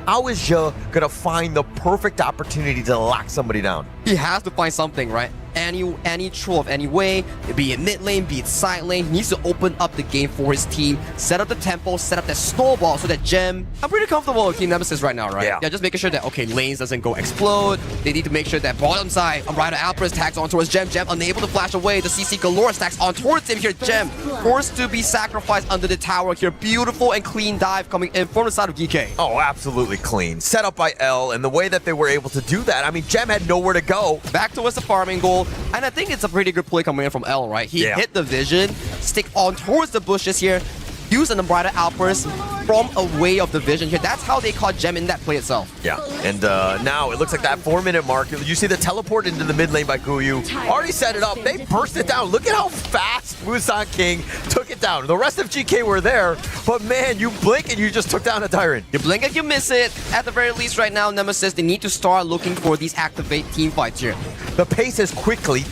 how is Zhe gonna find the perfect opportunity to lock somebody down? He has to find something, right? Any troll of any way, be it mid lane, be it side lane, he needs to open up the game for his team, set up the tempo, set up that snowball so that Gem, I'm pretty comfortable with Team Nemesis right now, right? Yeah, just making sure that, okay, lanes doesn't go explode. They need to make sure that bottom side, Rider Alpers tags on towards Gem. Gem unable to flash away. The CC galore stacks on towards him here. Gem forced to be sacrificed under the tower here. Beautiful and clean dive coming in from the side of Geekay. Oh, absolutely clean. Set up by L, and the way that they were able to do that, I mean, Gem had nowhere to go. Back towards the farming goal. And I think it's a pretty good play coming in from L, right? He hit the vision, stick on towards the bushes here, use an Umbrella Outburst from away of the vision here. That's how they caught Gem in that play itself. Yeah, and now it looks like that 4-minute mark. You see the teleport into the mid lane by Guyu. Already set it up. They burst it down. Look at how fast Musan King took it down. The rest of GK were there, but man, you blink and you just took down a Tyrant. You blink and you miss it. At the very least right now, Nemesis, they need to start looking for these activate team fights here. The pace is quickened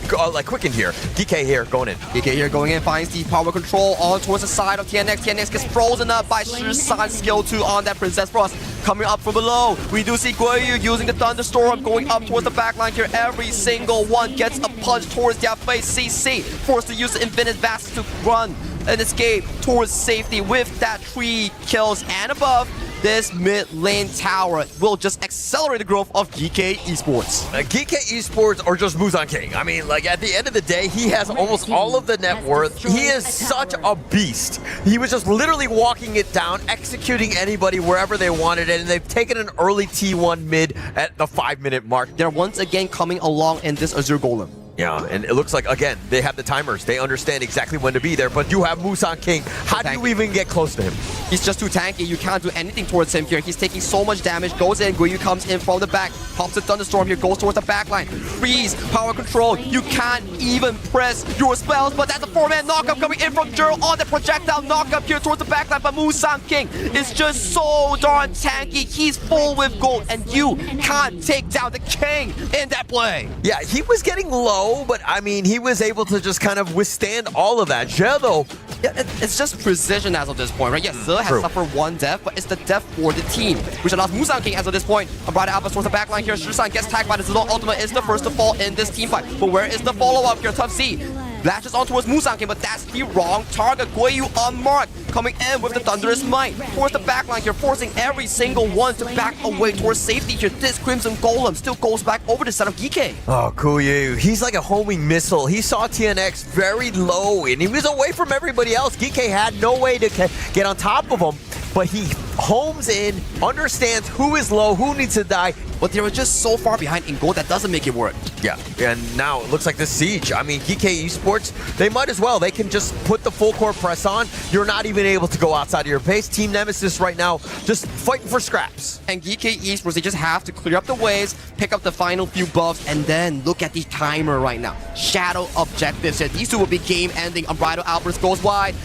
here. DK here, going in. DK here going in, finds the power control on towards the side of TNX. TNX gets frozen up by Shisan's skill 2 on that Princess Frost. Coming up from below, we do see Guyu using the Thunderstorm, going up towards the backline here. Every single one gets a punch towards their face. CC forced to use the Infinite Vast to run and escape towards safety with that 3 kills and above. This mid lane tower will just accelerate the growth of Geekay Esports. Geekay Esports or just Musan King. I mean, like at the end of the day, he has almost all of the net worth. He is such a beast. He was just literally walking it down, executing anybody wherever they wanted it, and they've taken an early T1 mid at the 5-minute mark. They're once again coming along in this Azure Golem. Yeah, and it looks like, again, they have the timers. They understand exactly when to be there, but you have Musan King. How do you even get close to him? He's just too tanky. You can't do anything towards him here. He's taking so much damage. Goes in. Guyu comes in from the back. Pops the Thunderstorm here. Goes towards the backline. Freeze. Power control. You can't even press your spells, but that's a 4-man knockup coming in from Jero on the projectile knockup here towards the backline. But Musan King is just so darn tanky. He's full with gold, and you can't take down the king in that play. Yeah, he was getting low, but I mean, he was able to just kind of withstand all of that. Zhe, though, yeah, it's just precision as of this point, right? Yes, Zhe has suffered 1 death, but it's the death for the team, which allows Musan King as of this point. Umbrella Alpha towards the backline here. Shisan gets tagged by the Zilong ultimate, is the first to fall in this team fight. But where is the follow-up here? Tough Z lashes on towards Musan King, but that's the wrong target. Guyu unmarked, coming in with the Thunderous Might towards the backline here, forcing every single one to back away towards safety here. This Crimson Golem still goes back over the side of Geekay. Oh, Guyu, he's like a homing missile. He saw TNX very low, and he was away from everybody else. Geekay had no way to get on top of him, but he homes in, understands who is low, who needs to die. But they were just so far behind in gold that doesn't make it work. Yeah, and now it looks like the siege. I mean, Geekay Esports, they might as well. They can just put the full court press on. You're not even able to go outside of your base. Team Nemesis right now just fighting for scraps. And Geekay Esports, they just have to clear up the waves, pick up the final few buffs, and then look at the timer right now. Shadow objectives here. These two will be game-ending. Unbridled Outburst goes wide.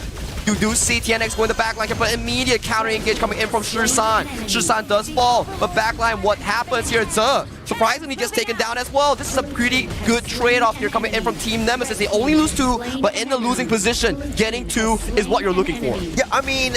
You do see TNX going the backline here, but immediate counter engage coming in from Shisan. Shisan does fall, but backline, what happens here? Zhe surprisingly gets taken down as well. This is a pretty good trade-off here coming in from Team Nemesis. They only lose 2, but in the losing position, getting 2 is what you're looking for. Yeah, I mean,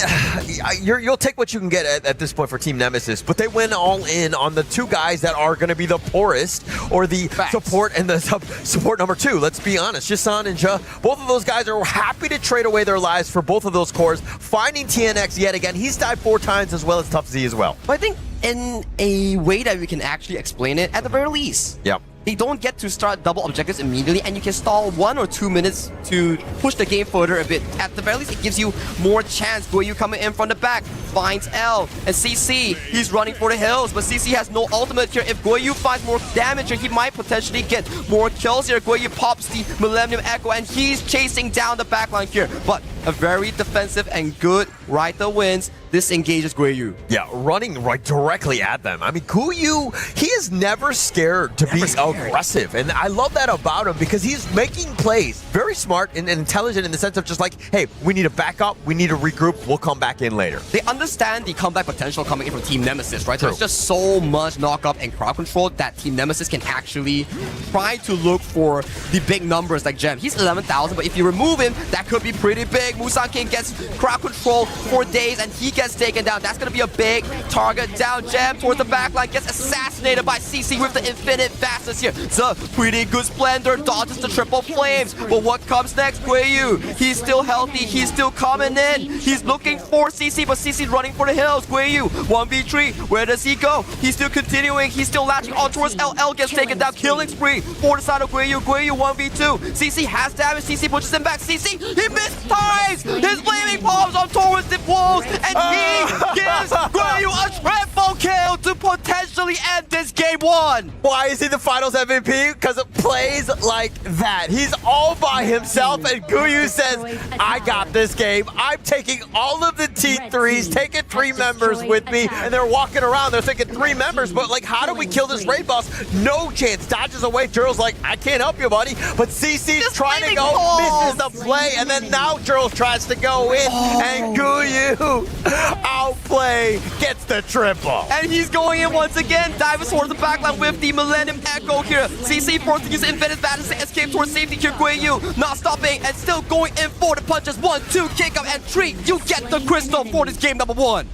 you'll take what you can get at this point for Team Nemesis, but they went all in on the 2 guys that are going to be the poorest, or the support and the support number 2. Let's be honest, Shisan and Zhe, both of those guys are happy to trade away their lives for both of those cores. Finding TNX yet again, he's died 4 times as well as Tough Z as well. But I think in a way that we can actually explain it, at the very least, they don't get to start double objectives immediately, and you can stall 1 or 2 minutes to push the game further a bit. At the very least, it gives you more chance. Guyu coming in from the back, finds L, and CC, he's running for the hills, but CC has no ultimate here. If Guyu finds more damage here, he might potentially get more kills here. Guyu pops the Millennium Echo, and he's chasing down the backline here, but a very defensive and good Ryder wins. This engages Guyu. Yeah, running right directly at them. I mean, Guyu, he is never scared to be aggressive, and I love that about him because he's making plays. Very smart and intelligent in the sense of just like, hey, we need to back up, we need to regroup, we'll come back in later. They understand the comeback potential coming in from Team Nemesis, right? There's just so much knockup and crowd control that Team Nemesis can actually try to look for the big numbers like Gem. He's 11,000, but if you remove him, that could be pretty big. big. Musang King gets crowd control for days, and he gets taken down. That's gonna be a big target down. Gem towards the backline, gets assassinated by CC with the infinite fastness here. It's a pretty good Splendor, dodges the triple flames. But what comes next? Guiyu, he's still healthy, he's still coming in. He's looking for CC, but CC's running for the hills. Guiyu, 1v3, where does he go? He's still continuing, he's still latching on towards LL, gets taken down, killing spree for the side of Guiyu. Guiyu 1v2, CC has damage, CC pushes him back, CC, he mistimes his flaming palms on towards the walls, and he gives Guiyu a triple kill to potentially end this game 1. Why is he the finals MVP? Because it plays like that. He's all by himself, and Guiyu says, I got this game. I'm taking all of the T3s, taking 3 members with me, and they're walking around. They're thinking 3 members, but like, how do we kill this raid boss? No chance. Dodges away. Jural's like, I can't help you, buddy. But CC's trying to go, misses the play, and then now Jural tries to go in, and Guiyu outplay, gets the triple. And he's going in once again, diving towards the backline with the Millennium Echo here. CC forced to use infinite vantage to escape towards safety here. Guiyu not stopping and still going in for the punches. 1, 2, kick up and 3. You get the crystal for this game number 1.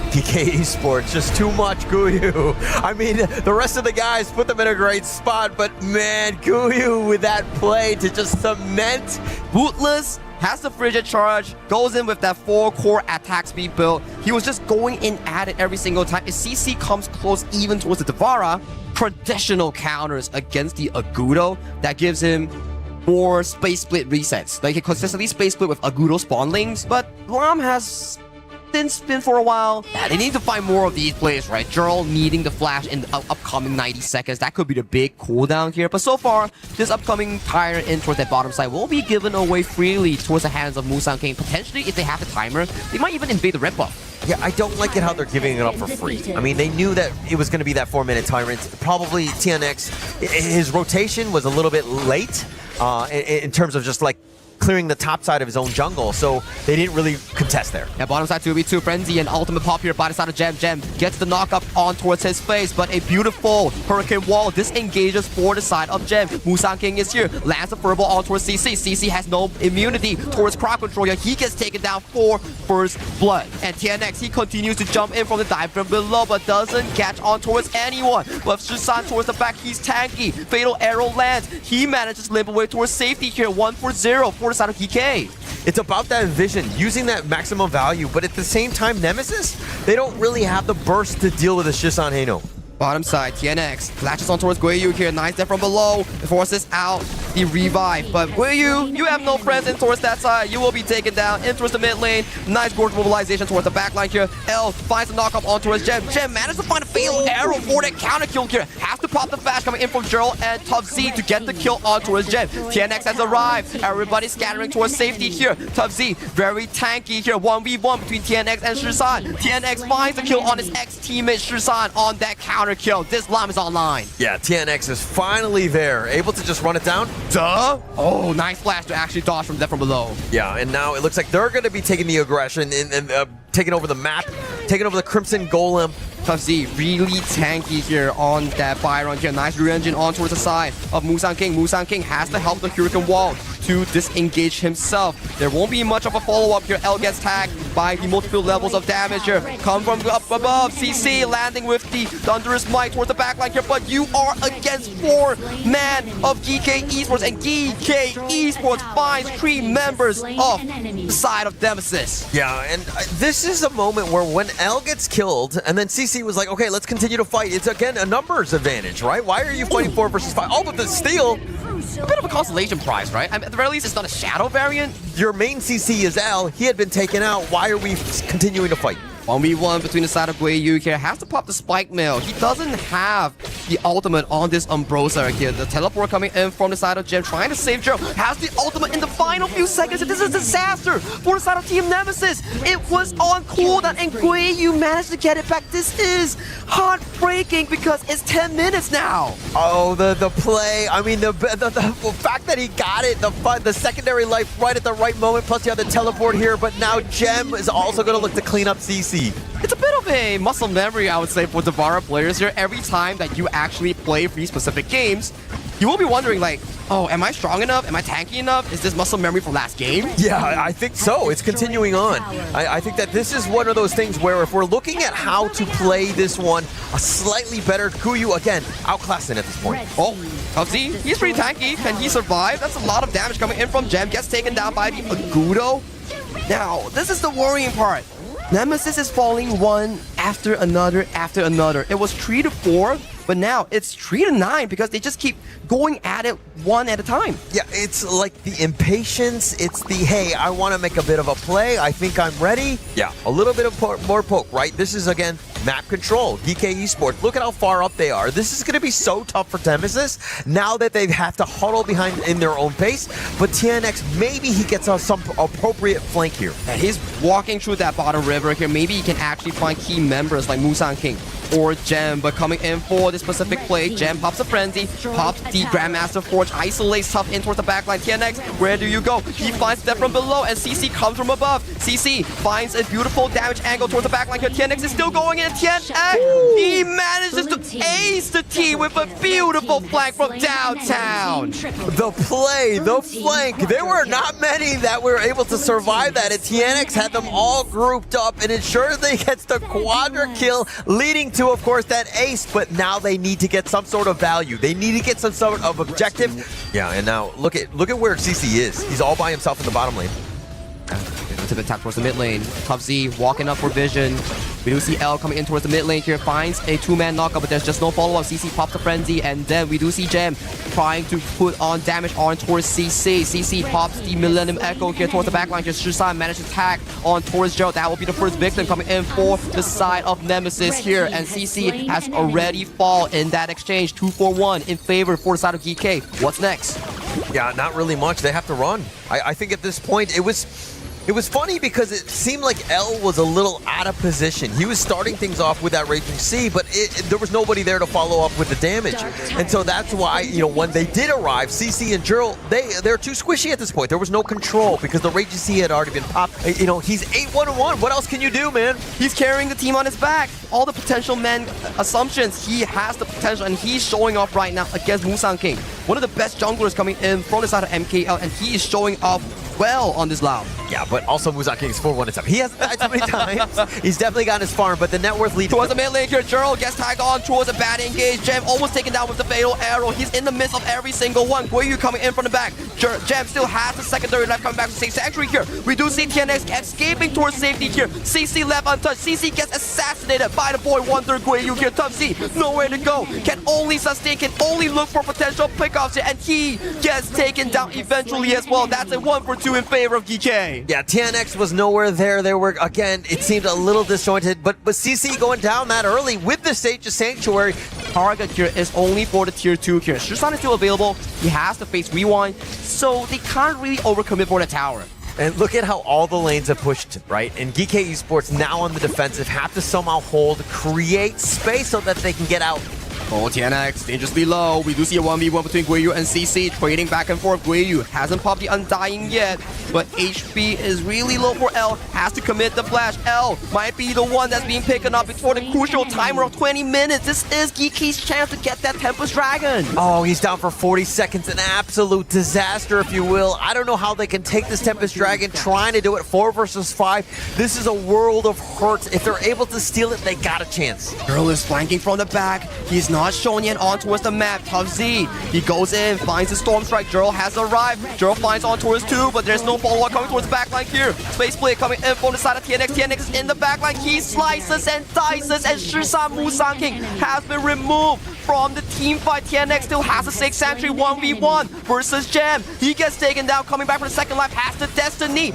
Geekay Esports, just too much Guiyu. I mean, the rest of the guys put them in a great spot, but man, Guiyu with that play to just cement. Bootless has the frigid charge, goes in with that 4-core attack speed build. He was just going in at it every single time. If CC comes close even towards the Devara, traditional counters against the Agudo, that gives him more space split resets. Like, he consistently space split with Agudo spawnlings, but Lam has thin spin for a while. Yeah, they need to find more of these plays, right? Jural needing the flash in the upcoming 90 seconds. That could be the big cooldown here. But so far, this upcoming tire in towards that bottom side will be given away freely towards the hands of Musang King. Potentially, if they have the timer, they might even invade the red buff. Yeah, I don't like it how they're giving it up for free. I mean, they knew that it was going to be that 4-minute tyrant. Probably TNX, his rotation was a little bit late in terms of just like clearing the top side of his own jungle, so they didn't really contest there. Yeah, bottom side 2v2, Frenzy and ultimate pop here by the side of Gem. Gem gets the knock-up on towards his face, but a beautiful Hurricane Wall disengages for the side of Gem. Musang King is here, lands a furball on towards CC. CC has no immunity towards crowd control here. He gets taken down for first blood. And TNX, he continues to jump in from the dive from below, but doesn't catch on towards anyone. But Shisan towards the back, he's tanky. Fatal arrow lands. He manages to limp away towards safety here. 1-4-0 for the side of Geekay. It's about that vision, using that maximum value, but at the same time, Nemesis, they don't really have the burst to deal with a Shisan Heino. Bottom side, TNX latches on towards Guiyu here. Nice there from below. Forces out the revive. But Guiyu, you have no friends in towards that side. You will be taken down in towards the mid lane. Nice gorge mobilization towards the back line here. L finds the knockup on towards Gem. Gem managed to find a fatal arrow for that counter kill here. Has to pop the flash coming in from Jural and Tough Z to get the kill on towards Gem. TNX has arrived. Everybody scattering towards safety here. Tough Z very tanky here. 1v1 between TNX and Shisan. TNX finds the kill on his ex-teammate Shisan on that counter kill. This Lam is online. Yeah, TNX is finally there, able to just run it down. Duh! Oh, nice flash to actually dodge from that from below. Yeah, and now it looks like they're going to be taking the aggression and taking over the map, taking over the Crimson Golem. Tough Z really tanky here on that Byron here. Nice re-engine on towards the side of Musang King. Musang King has to help the Hurricane Wall to disengage himself. There won't be much of a follow-up here. L gets tagged by the multiple levels of damage here. Come from up above. CC landing with the Thunderous Might towards the backline here, but you are against 4-man of Geekay Esports, and Geekay Esports finds 3 members of the side of Nemesis. Yeah, and this is a moment where when L gets killed, and then CC was like, okay, let's continue to fight. It's, again, a numbers advantage, right? Why are you fighting 4 versus 5? Oh, but the steal. A bit of a constellation prize, right? I mean, at the very least, it's not a shadow variant. Your main CC is L. He had been taken out. Why are we continuing to fight? 1v1 between the side of Guiyu here. Has to pop the spike mail. He doesn't have the ultimate on this Umbrosa here. The teleport coming in from the side of Gem, trying to save Joe. Has the ultimate in the final few seconds. This is a disaster for the side of Team Nemesis. It was on cooldown and Guiyu managed to get it back. This is heartbreaking because it's 10 minutes now. Oh, the play. I mean, the fact that he got it, the secondary life right at the right moment, plus you have the teleport here, but now Gem is also going to look to clean up CC. It's a bit of a muscle memory, I would say, for Devara players here. Every time that you actually play these specific games, You will be wondering like, oh, am I strong enough? Am I tanky enough? Is this muscle memory from last game? Yeah, I think so. It's continuing on. I think that this is one of those things where if we're looking at how to play this one, a slightly better Guyu, again, outclassing at this point. Oh, see, he's pretty tanky. Can he survive? That's a lot of damage coming in from Gem. Gets taken down by the Agudo. Now, this is the worrying part. Nemesis is falling one after another after another. It was 3-4, but now it's 3-9 because they just keep going at it one at a time. Yeah, it's like the impatience. It's the, hey, I want to make a bit of a play. I think I'm ready. Yeah, a little bit of more poke, right? This is, again, map control. Geekay Esports, look at how far up they are. This is going to be so tough for Nemesis now that they have to huddle behind in their own pace. But TNX, maybe he gets some appropriate flank here. And he's walking through that bottom river here. Maybe he can actually find key members like Musang King or Gem, but coming in for this specific play, Gem pops a frenzy, pops the Grandmaster Forge, isolates tough in towards the backline. TNX, where do you go? He finds them from below, and CC comes from above. CC finds a beautiful damage angle towards the backline here. TNX is still going in. TNX, he manages to ace the T with a beautiful flank from downtown. The play, the flank, there were not many that were able to survive that, and TNX had them all grouped up and ensured they gets the quadra kill, leading to, of course, that ace, but now they need to get some sort of value. They need to get some sort of objective. Yeah, and now look at where CC is. He's all by himself in the bottom lane. To the tap towards the mid lane. Tough Z walking up for vision. We do see L coming in towards the mid lane here, finds a two-man knockup, but there's just no follow-up. CC pops the frenzy, and then we do see Gem trying to put on damage on towards CC. CC pops the Millennium Echo here towards the backline. Just Shusan managed to tag on towards Gerald. That will be the first victim coming in for the side of Nemesis here, and CC has already fallen in that exchange. 2-4-1 in favor for the side of Geekay. What's next? Yeah, not really much. They have to run. I think at this point, it was funny because it seemed like L was a little out of position. He was starting things off with that Raging C, but there was nobody there to follow up with the damage. And so that's why, you know, when they did arrive, CC and Gerald, they're too squishy at this point. There was no control because the Raging C had already been popped. You know, he's 8-1-1. What else can you do, man? He's carrying the team on his back. All the potential men assumptions, he has the potential, and he's showing off right now against Musang King. One of the best junglers coming in from the side of MKL, and he is showing off well on this loud. Yeah, but also Musang King is 4-1 itself. He hasn't died too many times. He's definitely gotten his farm, but the net worth lead towards the mid lane here. Gerald gets tagged on towards a bad engage. Gem almost taken down with the fatal arrow. He's in the midst of every single one. Guyu coming in from the back. Gem still has the secondary life coming back to Safe Sanctuary here. We do see TNX escaping towards safety here. CC left untouched. CC gets assassinated by the boy Wonder Guyu here. Tough Z, nowhere to go. Can only sustain, can only look for potential pickoffs here, and he gets taken down eventually as well. That's a 1-for-2 in favor of Geekay. Yeah, TNX was nowhere there. They were, again, it seemed a little disjointed, but CC going down that early with the Sage of Sanctuary. Target here is only for the tier 2 here. Shusan is still available. He has to face Rewind, so they can't really overcommit for the tower. And look at how all the lanes have pushed, right? And Geekay Esports now on the defensive have to somehow create space so that they can get out. Oh, TNX, dangerously low. We do see a 1v1 between Guyu and CC, trading back and forth. Guyu hasn't popped the Undying yet, but HP is really low for L. Has to commit the flash. L might be the one that's being picked up before the crucial timer of 20 minutes. This is Geekay's chance to get that Tempest Dragon. Oh, he's down for 40 seconds. An absolute disaster, if you will. I don't know how they can take this Tempest Dragon, trying to do it 4 versus 5. This is a world of hurt. If they're able to steal it, they got a chance. Girl is flanking from the back. He's not shown yet on towards the map. Tough Z, he goes in, finds the Storm Strike. Gerald has arrived. Gerald finds on towards 2, but there's no follow-up coming towards the backline here. Space Blade coming in from the side of TNX. TNX is in the backline. He slices and dices, and Shusan Musang King has been removed from the team fight. TNX still has a 6 Sanctuary 1v1 versus Gem. He gets taken down, coming back for the second life, has the Destiny.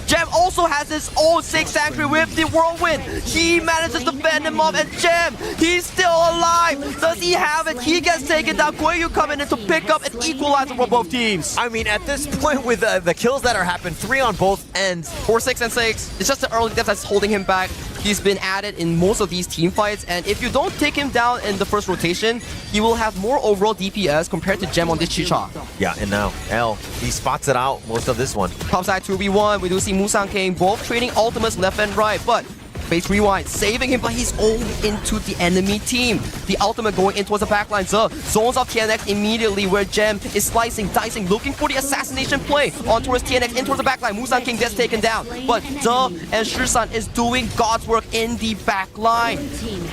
Gem also has his own 6 Sanctuary with the Whirlwind. He manages to fend him off, and Gem, he's still alive. Does he have it? He gets taken down. Guyu coming in to pick up an equalizer for both teams. I mean, at this point with the kills that are happening, 3 on both ends. 4, 6, and 6. It's just the early death that's holding him back. He's been added in most of these team fights, and if you don't take him down in the first rotation, he will have more overall DPS compared to Gem on this Chicha. Yeah, and now L, he spots it out most of this one. Top side 2v1, we do see Musang King both trading ultimates left and right, but Face Rewind, saving him, but he's only into the enemy team. The ultimate going in towards the backline. Zones off TNX immediately where Gem is slicing, dicing, looking for the assassination play on towards TNX, in towards the backline. Musang King gets taken down, but and Shisan is doing God's work in the backline.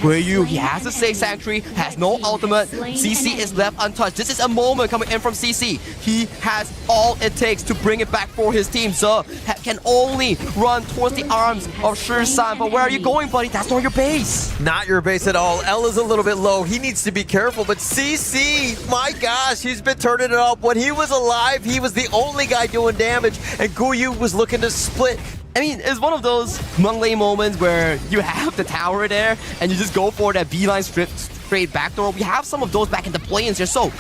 Guiyu, he has a safe sanctuary, has no ultimate. CC is left untouched. This is a moment coming in from CC. He has all it takes to bring it back for his team. Can only run towards the arms of Shisan, but where are you going, buddy? That's not your base. Not your base at all. L is a little bit low. He needs to be careful, but CC, my gosh, he's been turning it up. When he was alive, he was the only guy doing damage, and Guiyu was looking to split. I mean, it's one of those Munglei moments where you have the tower there, and you just go for that beeline straight backdoor. We have some of those back in the play-ins here, so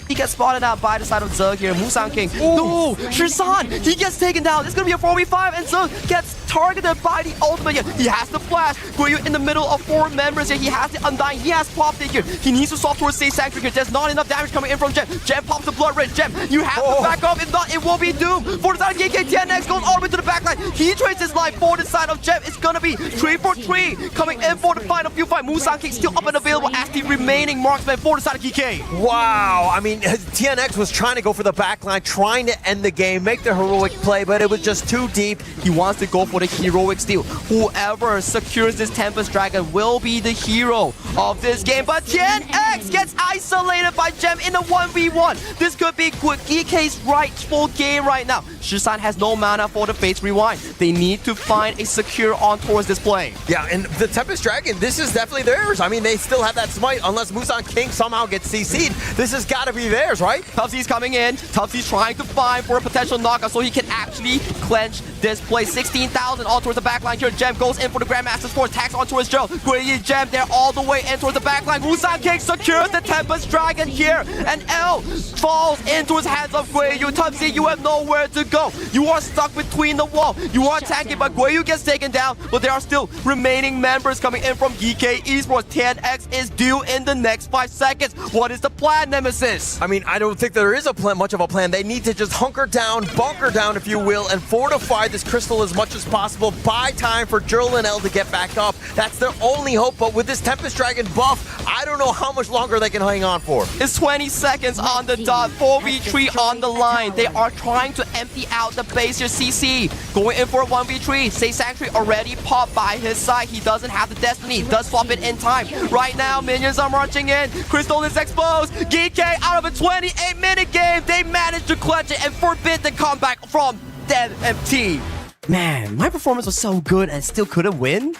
he gets spotted out by the side of Zug here. Musang King. No! Shisan! He gets taken down. It's gonna be a 4v5, and Zug gets targeted by the ultimate here. He has the flash. Guiyu in the middle of 4 members here. He has the Undying. He has popped it here. He needs to stop towards safe sanctuary here. There's not enough damage coming in from Gem. Gem pops the blood red. Gem, you have to back up. If not, it will be doomed. For the side of Geekay, TNX goes all the way to the backline. He trades his life for the side of Gem. It's gonna be 3 for 3 coming in for the final few fight. Musang King still up and available as the remaining marksman for the side of Geekay. Wow, I mean, TNX was trying to go for the backline, trying to end the game, make the heroic play, but it was just too deep. He wants to go for the heroic steal. Whoever secures this Tempest Dragon will be the hero of this game, but TNX gets isolated by Gem in a 1v1. This could be Geekay's rightful game right now. Shisan has no mana for the Face Rewind. They need to find a secure on towards this play. Yeah, and the Tempest Dragon, this is definitely theirs. I mean, they still have that smite, unless Musang King somehow gets CC'd. This has got to be theirs, right? Tubsy's coming in. Tubsy's trying to find for a potential knockout so he can actually clench this play. 16,000 all towards the backline here. Gem goes in for the Grandmaster's Force, tags on towards Joe. Guiyu, Gem there all the way in towards the backline. Musang King secures the Tempest Dragon here, and L falls into his hands of Guiyu. Tubsy, you have nowhere to go. You are stuck between the wall. You are tanking, but Guiyu gets taken down, but there are still remaining members coming in from Geekay Esports. TNX is due in the next 5 seconds. What is the plan, Nemesis? I mean, I don't think there is a plan, much of a plan. They need to just hunker down, bunker down, if you will, and fortify this crystal as much as possible. Buy time for Jurl and L to get back up. That's their only hope, but with this Tempest Dragon buff, I don't know how much longer they can hang on for. It's 20 seconds on the dot, 4v3 on the line. They are trying to empty out the base here. CC going in for a 1v3. Say Sanctuary already popped by his side. He doesn't have the Destiny. He does swap it in time. Right now, minions are marching in. Crystal is exposed. Geekay out of a 28-minute game. They managed to clutch it and forbid the comeback from Dead MT. Man, my performance was so good and still couldn't win.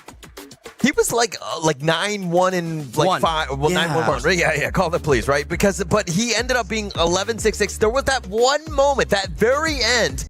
He was like 9-1 and like 5. Well, Yeah. 9-1. Yeah, call it please, right? But he ended up being 11-6-6. There was that one moment, that very end,